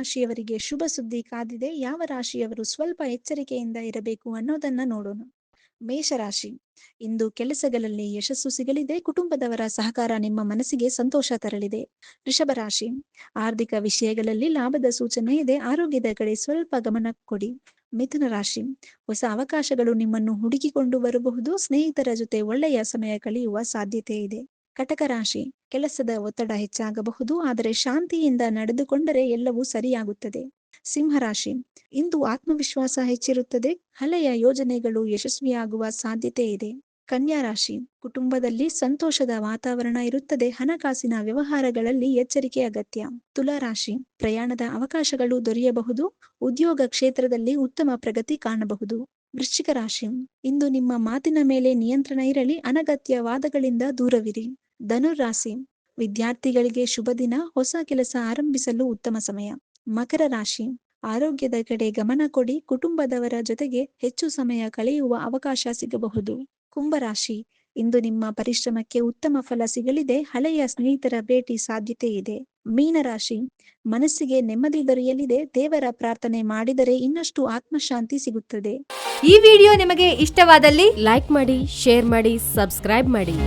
ರಾಶಿಯವರಿಗೆ ಶುಭ ಸುದ್ದಿ ಕಾದಿದೆ. ಯಾವ ರಾಶಿಯವರು ಸ್ವಲ್ಪ ಎಚ್ಚರಿಕೆಯಿಂದ ಇರಬೇಕು ಅನ್ನೋದನ್ನ ನೋಡೋಣ. ಮೇಷರಾಶಿ, ಇಂದು ಕೆಲಸಗಳಲ್ಲಿ ಯಶಸ್ಸು ಸಿಗಲಿದೆ. ಕುಟುಂಬದವರ ಸಹಕಾರ ನಿಮ್ಮ ಮನಸ್ಸಿಗೆ ಸಂತೋಷ ತರಲಿದೆ. ವೃಷಭ ರಾಶಿ, ಆರ್ಥಿಕ ವಿಷಯಗಳಲ್ಲಿ ಲಾಭದ ಸೂಚನೆ ಇದೆ. ಆರೋಗ್ಯದ ಕಡೆ ಸ್ವಲ್ಪ ಗಮನ ಕೊಡಿ. ಮಿಥುನ ರಾಶಿ, ಹೊಸ ಅವಕಾಶಗಳು ನಿಮ್ಮನ್ನು ಹುಡುಕಿಕೊಂಡು ಬರಬಹುದು. ಸ್ನೇಹಿತರ ಜೊತೆ ಒಳ್ಳೆಯ ಸಮಯ ಕಳೆಯುವ ಸಾಧ್ಯತೆ ಇದೆ. ಕಟಕ ರಾಶಿ, ಕೆಲಸದ ಒತ್ತಡ ಹೆಚ್ಚಾಗಬಹುದು, ಆದರೆ ಶಾಂತಿಯಿಂದ ನಡೆದುಕೊಂಡರೆ ಎಲ್ಲವೂ ಸರಿಯಾಗುತ್ತದೆ. ಸಿಂಹರಾಶಿ, ಇಂದು ಆತ್ಮವಿಶ್ವಾಸ ಹೆಚ್ಚಿರುತ್ತದೆ. ಹಳೆಯ ಯೋಜನೆಗಳು ಯಶಸ್ವಿಯಾಗುವ ಸಾಧ್ಯತೆ ಇದೆ. ಕನ್ಯಾ ರಾಶಿ, ಕುಟುಂಬದಲ್ಲಿ ಸಂತೋಷದ ವಾತಾವರಣ ಇರುತ್ತದೆ. ಹಣಕಾಸಿನ ವ್ಯವಹಾರಗಳಲ್ಲಿ ಎಚ್ಚರಿಕೆ ಅಗತ್ಯ. ತುಲಾ ರಾಶಿ, ಪ್ರಯಾಣದ ಅವಕಾಶಗಳು ದೊರೆಯಬಹುದು. ಉದ್ಯೋಗ ಕ್ಷೇತ್ರದಲ್ಲಿ ಉತ್ತಮ ಪ್ರಗತಿ ಕಾಣಬಹುದು. ವೃಶ್ಚಿಕ ರಾಶಿ, ಇಂದು ನಿಮ್ಮ ಮಾತಿನ ಮೇಲೆ ನಿಯಂತ್ರಣ ಇರಲಿ. ಅನಗತ್ಯ ವಾದಗಳಿಂದ ದೂರವಿರಿ. ಧನುರಾಶಿ, ವಿದ್ಯಾರ್ಥಿಗಳಿಗೆ ಶುಭ ದಿನ. ಹೊಸ ಕೆಲಸ ಆರಂಭಿಸಲು ಉತ್ತಮ ಸಮಯ. ಮಕರ ರಾಶಿ, ಆರೋಗ್ಯದ ಕಡೆ ಗಮನ ಕೊಡಿ. ಕುಟುಂಬದವರ ಜೊತೆಗೆ ಹೆಚ್ಚು ಸಮಯ ಕಳೆಯುವ ಅವಕಾಶ ಸಿಗಬಹುದು. ಕುಂಭರಾಶಿ, ಇಂದು ನಿಮ್ಮ ಪರಿಶ್ರಮಕ್ಕೆ ಉತ್ತಮ ಫಲ ಸಿಗಲಿದೆ. ಹಳೆಯ ಸ್ನೇಹಿತರ ಭೇಟಿ ಸಾಧ್ಯತೆ ಇದೆ. ಮೀನರಾಶಿ, ಮನಸ್ಸಿಗೆ ನೆಮ್ಮದಿ ದೊರೆಯಲಿದೆ. ದೇವರ ಪ್ರಾರ್ಥನೆ ಮಾಡಿದರೆ ಇನ್ನಷ್ಟು ಆತ್ಮಶಾಂತಿ ಸಿಗುತ್ತದೆ. ಈ ವಿಡಿಯೋ ನಿಮಗೆ ಇಷ್ಟವಾದಲ್ಲಿ ಲೈಕ್ ಮಾಡಿ, ಶೇರ್ ಮಾಡಿ, ಸಬ್ಸ್ಕ್ರೈಬ್ ಮಾಡಿ.